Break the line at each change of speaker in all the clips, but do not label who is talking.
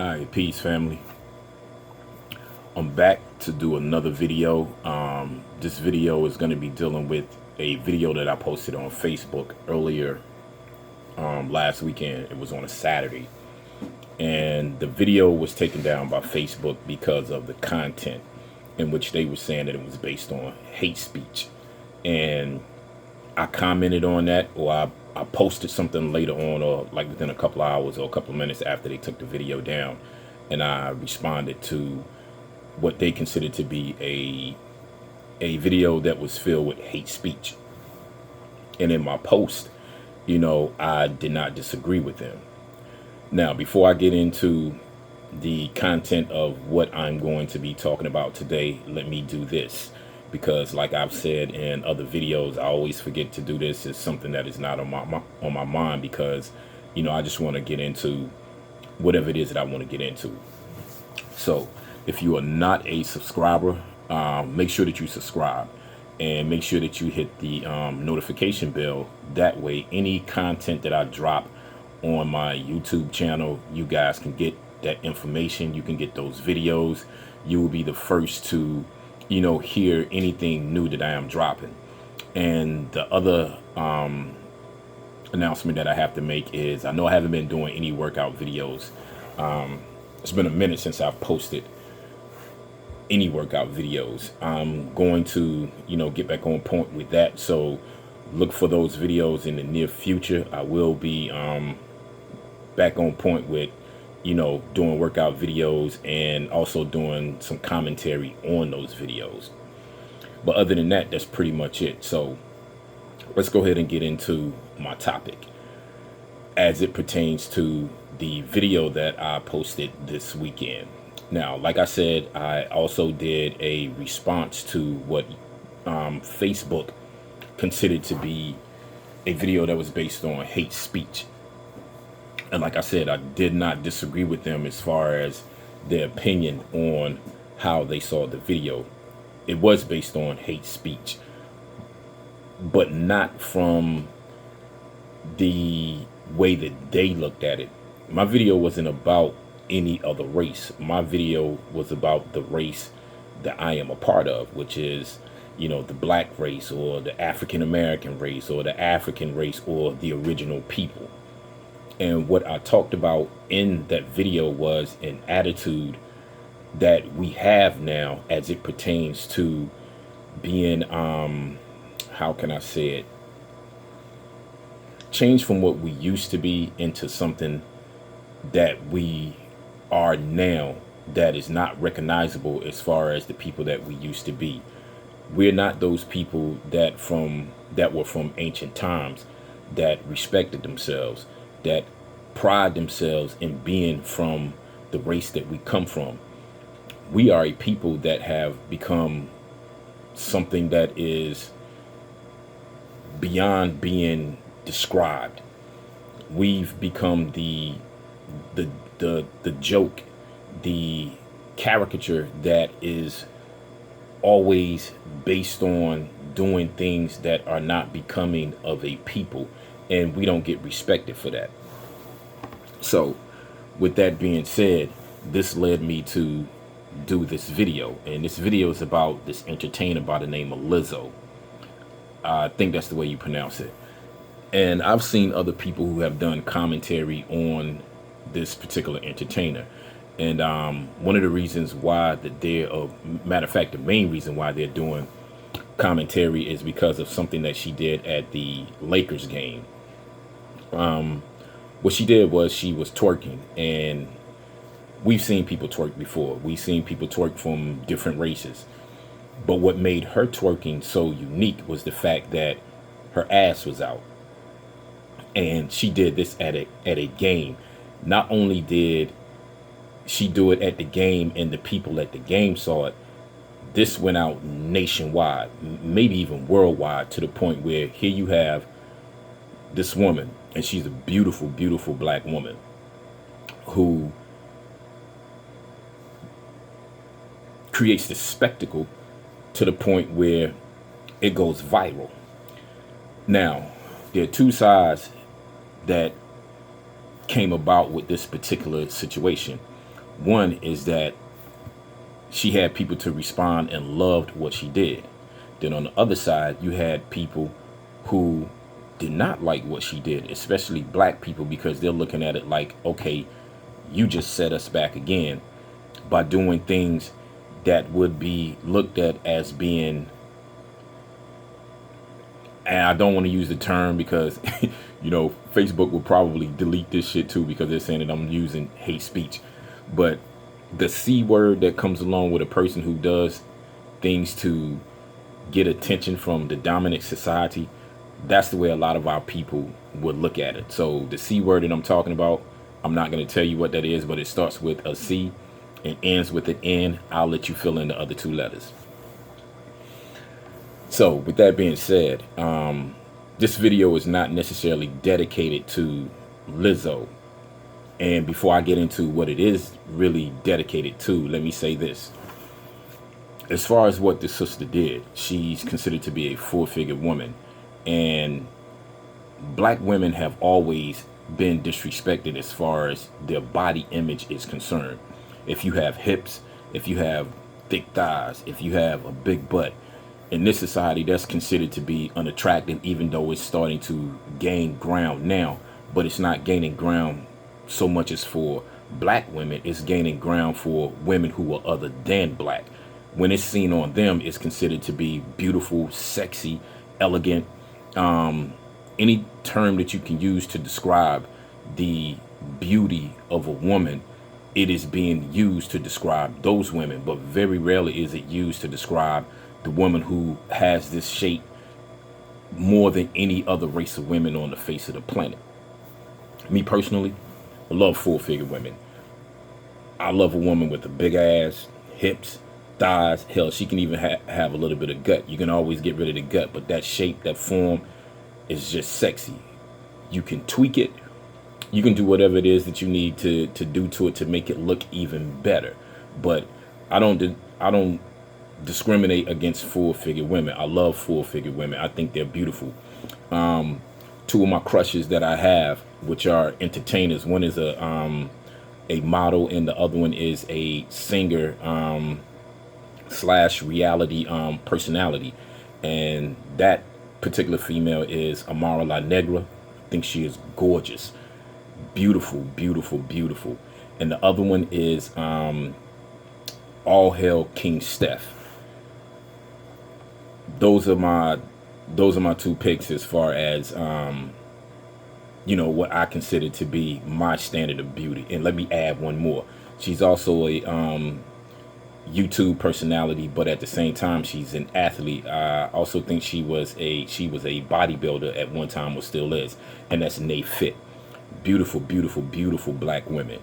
Alright, peace family. I'm back to do another video. This video is going to be dealing with a video that I posted on Facebook earlier last weekend. It was on a Saturday. And the video was taken down by Facebook because of the content in which they were saying that it was based on hate speech. And I commented on that, or I posted something later on, or like within a couple of hours or a couple of minutes after they took the video down. And I responded to what they considered to be a video that was filled with hate speech. And in my post, I did not disagree with them. Now, before I get into the content of what I'm going to be talking about today, let me do this. Because like I've said in other videos, I always forget to do this. It's something that is not on my mind because, I just want to get into whatever it is that I want to get into. So if you are not a subscriber, make sure that you subscribe and make sure that you hit the notification bell. That way, any content that I drop on my YouTube channel, you guys can get that information. You can get those videos. You will be the first to, hear anything new that I am dropping. And the other announcement that I have to make is I know I haven't been doing any workout videos. It's been a minute since I've posted any workout videos. I'm going to, get back on point with that. So look for those videos in the near future. I will be back on point with, doing workout videos and also doing some commentary on those videos. But other than that, that's pretty much it. So let's go ahead and get into my topic as it pertains to the video that I posted this weekend. Now, like I said, I also did a response to what Facebook considered to be a video that was based on hate speech. And like I said, I did not disagree with them as far as their opinion on how they saw the video. It was based on hate speech, but not from the way that they looked at it. My video wasn't about any other race. My video was about the race that I am a part of, which is, the black race or the African American race or the African race or the original people. And what I talked about in that video was an attitude that we have now as it pertains to being, how can I say it? Change from what we used to be into something that we are now that is not recognizable as far as the people that we used to be. We're not those people that were from ancient times that respected themselves, that pride themselves in being from the race that we come from. We are a people that have become something that is beyond being described. We've become the joke, the caricature that is always based on doing things that are not becoming of a people, and we don't get respected for that. So with that being said, this led me to do this video, and this video is about this entertainer by the name of Lizzo. I think that's the way you pronounce it. And I've seen other people who have done commentary on this particular entertainer. And one of the reasons why that matter of fact, the main reason why they're doing commentary is because of something that she did at the Lakers game. What she did was she was twerking, and we've seen people twerk before. We've seen people twerk from different races. But what made her twerking so unique was the fact that her ass was out. And she did this at a game. Not only did she do it at the game and the people at the game saw it, this went out nationwide, maybe even worldwide, to the point where here you have this woman, and she's a beautiful, beautiful black woman who creates this spectacle to the point where it goes viral. Now, there are two sides that came about with this particular situation. One is that she had people to respond and loved what she did. Then on the other side, you had people who did not like what she did, especially black people, because they're looking at it like, okay, you just set us back again by doing things that would be looked at as being, and I don't want to use the term because Facebook will probably delete this shit too, because they're saying that I'm using hate speech. But the C word that comes along with a person who does things to get attention from the dominant society, that's the way a lot of our people would look at it. So the C word that I'm talking about, I'm not going to tell you what that is, but it starts with a C and ends with an N. I'll let you fill in the other two letters. So with that being said, this video is not necessarily dedicated to Lizzo. And before I get into what it is really dedicated to, let me say this. As far as what this sister did, she's considered to be a four-figure woman. And black women have always been disrespected as far as their body image is concerned. If you have hips, if you have thick thighs, if you have a big butt, in this society, that's considered to be unattractive, even though it's starting to gain ground now. But it's not gaining ground so much as for black women. It's gaining ground for women who are other than black. When it's seen on them, it's considered to be beautiful, sexy, elegant. Any term that you can use to describe the beauty of a woman, it is being used to describe those women. But very rarely is it used to describe the woman who has this shape more than any other race of women on the face of the planet. Me personally, I love four-figure women. I love a woman with a big ass, hips, thighs. Hell, she can even have a little bit of gut. You can always get rid of the gut, but that shape, that form is just sexy. You can tweak it. You can do whatever it is that you need to do to it to make it look even better. But I don't discriminate against four-figure women. I love four-figure women. I think they're beautiful. Two of my crushes that I have, which are entertainers, one is a model and the other one is a singer slash reality personality. And that particular female is Amara La Negra. I think she is gorgeous, beautiful, beautiful, beautiful. And the other one is All Hail King Steph. Those are my two picks as far as what I consider to be my standard of beauty. And let me add one more. She's also a YouTube personality, but at the same time she's an athlete. I also think she was a bodybuilder at one time, or still is, and that's Nay Fit. Beautiful, beautiful, beautiful black women.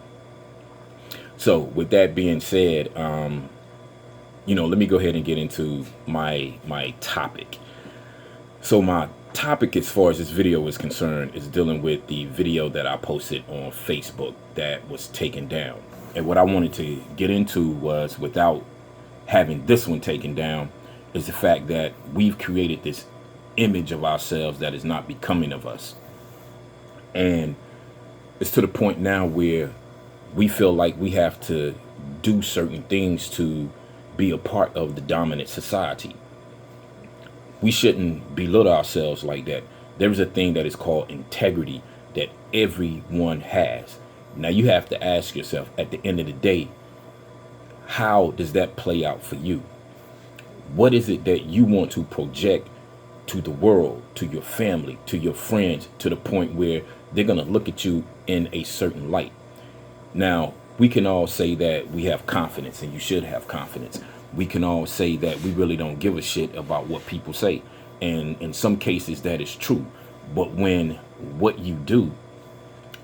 So with that being said, let me go ahead and get into my topic. So my topic, as far as this video is concerned, is dealing with the video that I posted on Facebook that was taken down. And what I wanted to get into was, without having this one taken down, is the fact that we've created this image of ourselves that is not becoming of us. And it's to the point now where we feel like we have to do certain things to be a part of the dominant society. We shouldn't belittle ourselves like that. There is a thing that is called integrity that everyone has. Now you have to ask yourself, at the end of the day, how does that play out for you? What is it that you want to project to the world, to your family, to your friends, to the point where they're going to look at you in a certain light? Now, we can all say that we have confidence, and you should have confidence. We can all say that we really don't give a shit about what people say. And in some cases that is true. But when what you do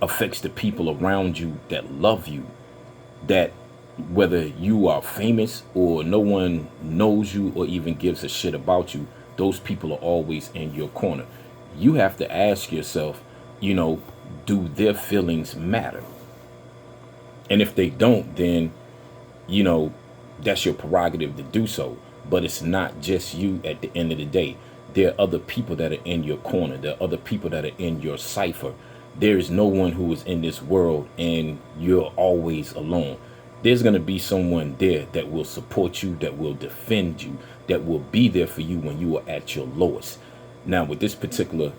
affects the people around you that love you, that whether you are famous or no one knows you or even gives a shit about you, those people are always in your corner. You have to ask yourself, do their feelings matter? And if they don't, then, that's your prerogative to do so. But it's not just you at the end of the day. There are other people that are in your corner. There are other people that are in your cipher. There is no one who is in this world and you're always alone. There's going to be someone there that will support you, that will defend you, that will be there for you when you are at your lowest. Now, with this particular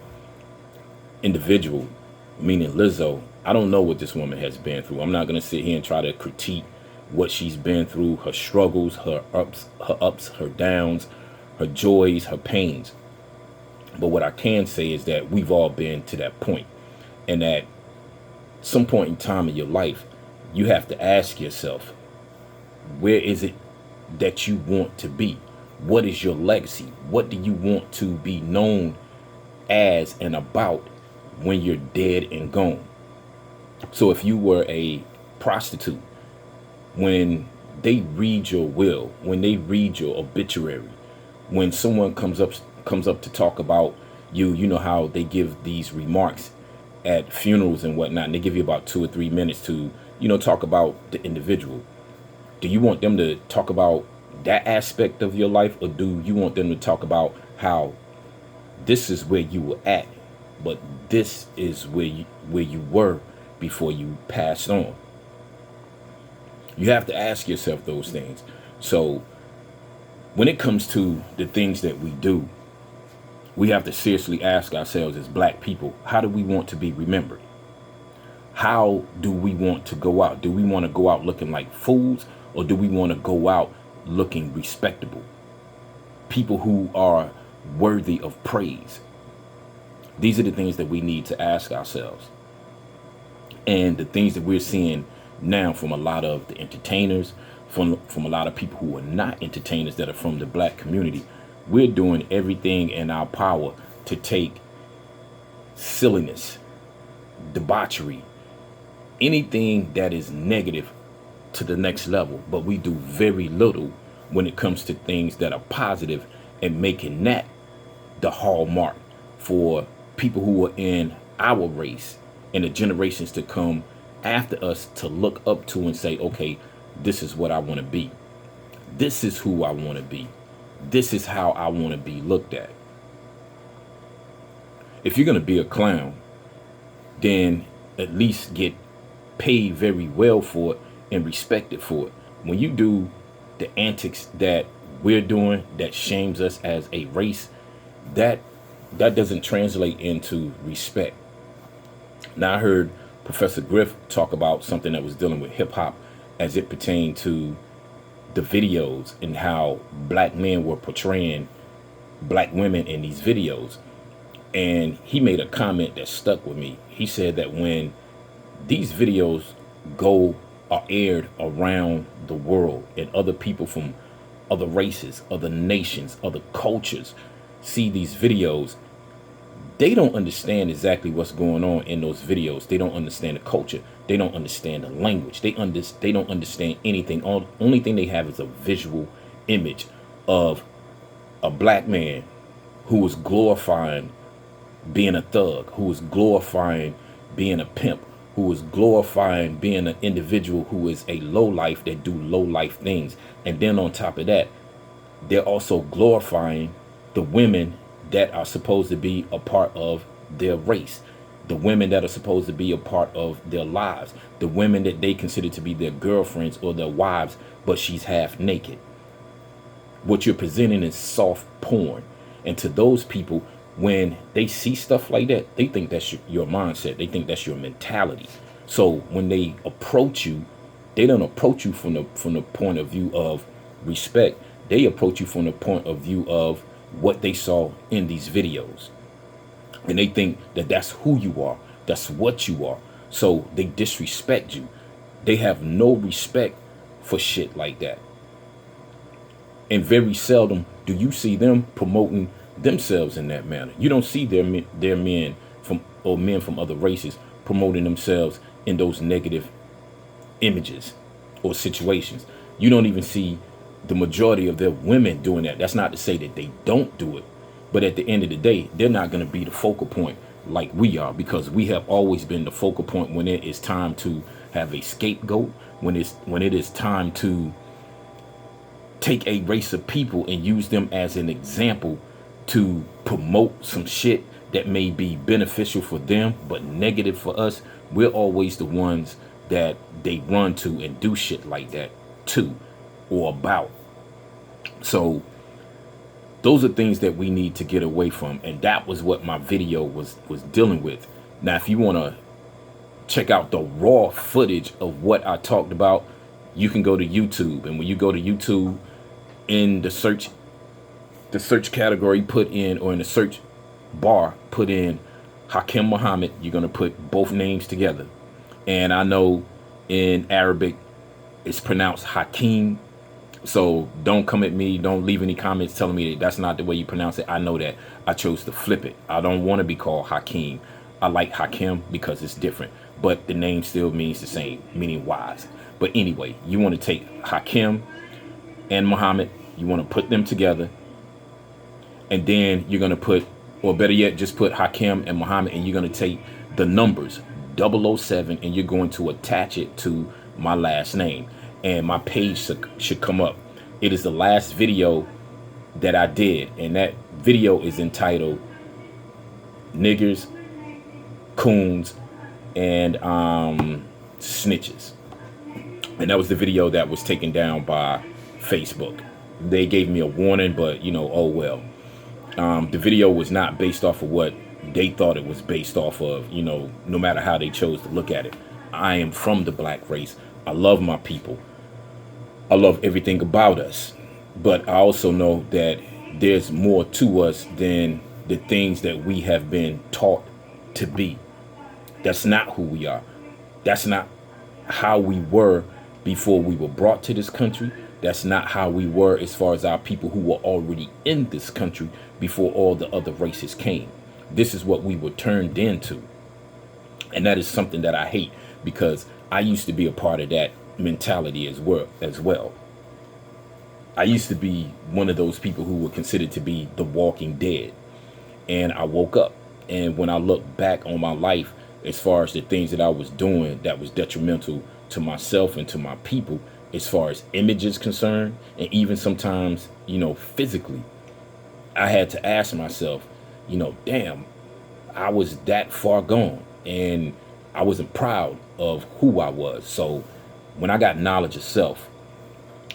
individual, meaning Lizzo, I don't know what this woman has been through. I'm not going to sit here and try to critique what she's been through, her struggles, her ups, her downs, her joys, her pains. But what I can say is that we've all been to that point. And at some point in time in your life, you have to ask yourself, where is it that you want to be? What is your legacy? What do you want to be known as and about when you're dead and gone? So if you were a prostitute, when they read your will, when they read your obituary, when someone comes up to talk about you, you know how they give these remarks at funerals and whatnot, and they give you about 2 or 3 minutes to, talk about the individual. Do you want them to talk about that aspect of your life, or do you want them to talk about how this is where you were at, but this is where you were before you passed on? You have to ask yourself those things. So when it comes to the things that we do, we have to seriously ask ourselves as black people, how do we want to be remembered? How do we want to go out? Do we want to go out looking like fools, or do we want to go out looking respectable? People who are worthy of praise. These are the things that we need to ask ourselves. And the things that we're seeing now from a lot of the entertainers, from a lot of people who are not entertainers that are from the black community, we're doing everything in our power to take silliness, debauchery, anything that is negative to the next level. But we do very little when it comes to things that are positive and making that the hallmark for people who are in our race and the generations to come after us to look up to and say, okay, this is what I want to be. This is who I want to be. This is how I want to be looked at. If you're going to be a clown, then at least get paid very well for it and respected for it. When you do the antics that we're doing that shames us as a race, that doesn't translate into respect. Now, I heard Professor Griff talk about something that was dealing with hip hop as it pertained to the videos and how black men were portraying black women in these videos. And he made a comment that stuck with me. He said that when these videos are aired around the world and other people from other races, other nations, other cultures see these videos, they don't understand exactly what's going on in those videos. They don't understand the culture. They don't understand the language. They don't understand anything. Only thing they have is a visual image of a black man who is glorifying being a thug, who is glorifying being a pimp, who is glorifying being an individual who is a low life that do low life things. And then on top of that, they're also glorifying the women that are supposed to be a part of their race, the women that are supposed to be a part of their lives, the women that they consider to be their girlfriends or their wives, but she's half naked. What you're presenting is soft porn. And to those people, when they see stuff like that, they think that's your mindset. They think that's your mentality. So when they approach you, they don't approach you from the point of view of respect. They approach you from the point of view of what they saw in these videos. And they think that that's who you are. That's what you are. So they disrespect you. They have no respect for shit like that. And very seldom do you see them promoting themselves in that manner. You don't see their men from other races promoting themselves in those negative images or situations. You don't even see the majority of their women doing that. That's not to say that they don't do it, but at the end of the day, they're not going to be the focal point like we are, because we have always been the focal point when it is time to have a scapegoat, when it is time to take a race of people and use them as an example to promote some shit that may be beneficial for them but negative for us. We're always the ones that they run to and do shit like that to or about. So those are things that we need to get away from, and that was what my video was dealing with. Now if you want to check out the raw footage of what I talked about, you can go to YouTube, and when you go to YouTube, in the search category, put in, or in the search bar, put in Hakim Muhammad. You're going to put both names together, and I know in Arabic it's pronounced Hakim. So don't come at me. Don't leave any comments telling me that that's not the way you pronounce it. I know that. I chose to flip it. I don't want to be called Hakim. I like Hakim because it's different. But the name still means the same, meaning wise. But anyway, you want to take Hakim and Muhammad. You want to put them together. And then you're going to put, or better yet, just put Hakim and Muhammad. And you're going to take the numbers 007 and you're going to attach it to my last name. And my page should come up. It is the last video that I did, and that video is entitled Niggers, Coons, and Snitches. And that was the video that was taken down by Facebook. They gave me a warning, but you know, oh well. The video was not based off of what they thought it was based off of, you know, no matter how they chose to look at it. I am from the black race. I love my people. I love everything about us, but I also know that there's more to us than the things that we have been taught to be. That's not who we are. That's not how we were before we were brought to this country. That's not how we were as far as our people who were already in this country before all the other races came. This is what we were turned into. And that is something that I hate, because I used to be a part of that mentality as well. I used to be one of those people who were considered to be the walking dead. And I woke up, and when I look back on my life, as far as the things that I was doing that was detrimental to myself and to my people, as far as image is concerned, and even sometimes, you know, physically, I had to ask myself, you know, damn, I was that far gone, and I wasn't proud of who I was. So when I got knowledge of self,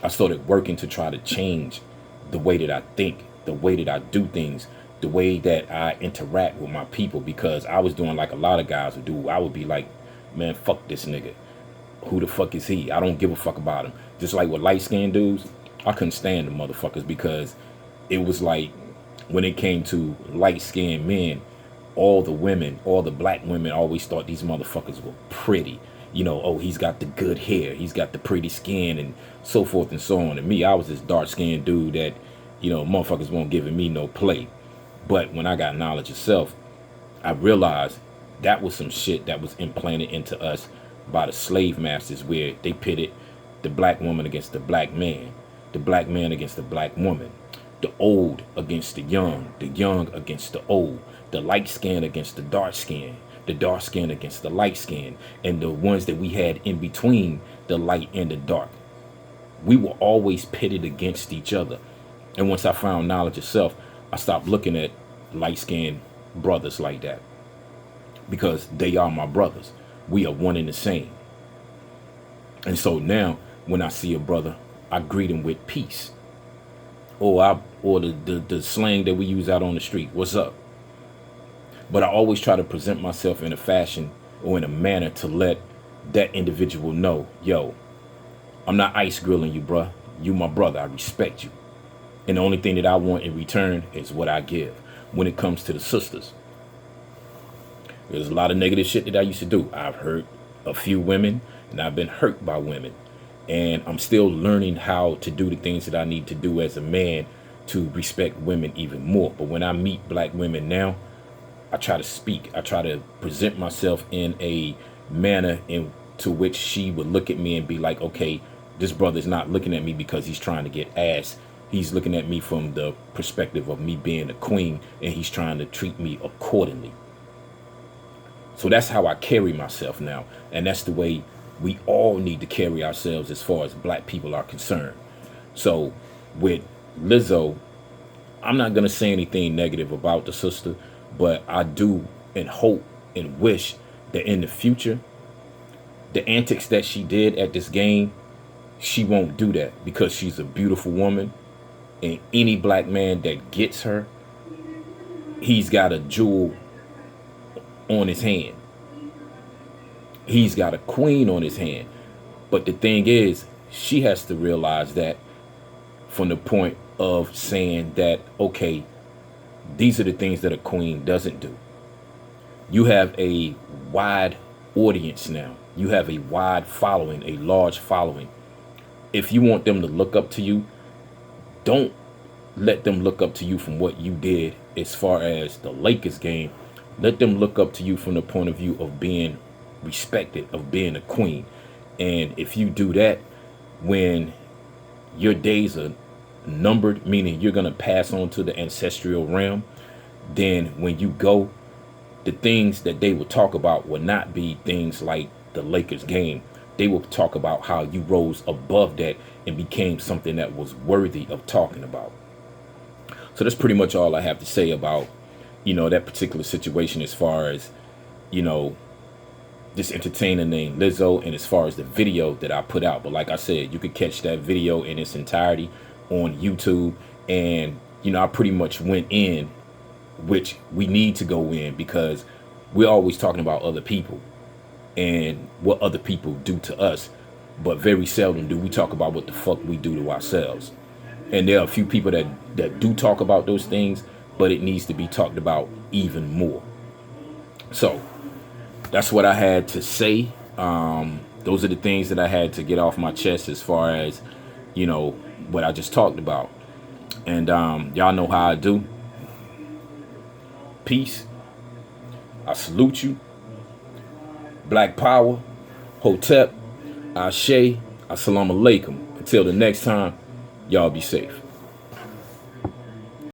I started working to try to change the way that I think, the way that I do things, the way that I interact with my people, because I was doing like a lot of guys would do. I would be like, man, fuck this nigga. Who the fuck is he? I don't give a fuck about him. Just like with light-skinned dudes, I couldn't stand the motherfuckers, because it was like when it came to light-skinned men, all the women, all the black women always thought these motherfuckers were pretty. You know, oh, he's got the good hair, he's got the pretty skin, and so forth and so on. And me, I was this dark-skinned dude that, you know, motherfuckers weren't giving me no play. But when I got knowledge of self, I realized that was some shit that was implanted into us by the slave masters, where they pitted the black woman against the black man against the black woman, the old against the young against the old, the light skin against the dark skin against the light skin, and the ones that we had in between the light and the dark. We were always pitted against each other. And once I found knowledge of self, I stopped looking at light-skinned brothers like that, because they are my brothers. We are one and the same. And so now when I see a brother, I greet him with peace, or the slang that we use out on the street, what's up? But I always try to present myself in a fashion or in a manner to let that individual know, yo, I'm not ice grilling you, bruh. You my brother. I respect you. And the only thing that I want in return is what I give. When it comes to the sisters, there's a lot of negative shit that I used to do. I've hurt a few women, and I've been hurt by women. And I'm still learning how to do the things that I need to do as a man to respect women even more. But when I meet black women now, I try to speak. I try to present myself in a manner to which she would look at me and be like, okay, this brother's not looking at me because he's trying to get ass. He's looking at me from the perspective of me being a queen, and he's trying to treat me accordingly. So that's how I carry myself now. And that's the way we all need to carry ourselves as far as black people are concerned. So with Lizzo, I'm not going to say anything negative about the sister, but I do and hope and wish that in the future the antics that she did at this game, she won't do that because she's a beautiful woman. And any black man that gets her, he's got a jewel on his hand. He's got a queen on his hand. But the thing is, she has to realize that from the point of saying that, okay, these are the things that a queen doesn't do. You have a wide audience now. You have a wide following, a large following. If you want them to look up to you, don't let them look up to you from what you did as far as the Lakers game. Let them look up to you from the point of view of being respected, of being a queen. And if you do that, when your days are numbered, meaning you're going to pass on to the ancestral realm, then when you go, the things that they will talk about will not be things like the Lakers game. They will talk about how you rose above that and became something that was worthy of talking about. So that's pretty much all I have to say about, that particular situation as far as, this entertainer named Lizzo, and as far as the video that I put out. But like I said, you could catch that video in its entirety on YouTube. And, I pretty much went in, which we need to go in, because we're always talking about other people and what other people do to us. But very seldom do we talk about what the fuck we do to ourselves. And there are a few people that do talk about those things, but it needs to be talked about even more. So that's what I had to say. Those are the things that I had to get off my chest as far as, what I just talked about. And y'all know how I do. Peace. I salute you. Black Power. Hotep. Ashe. Assalamu alaikum. Until the next time, y'all be safe.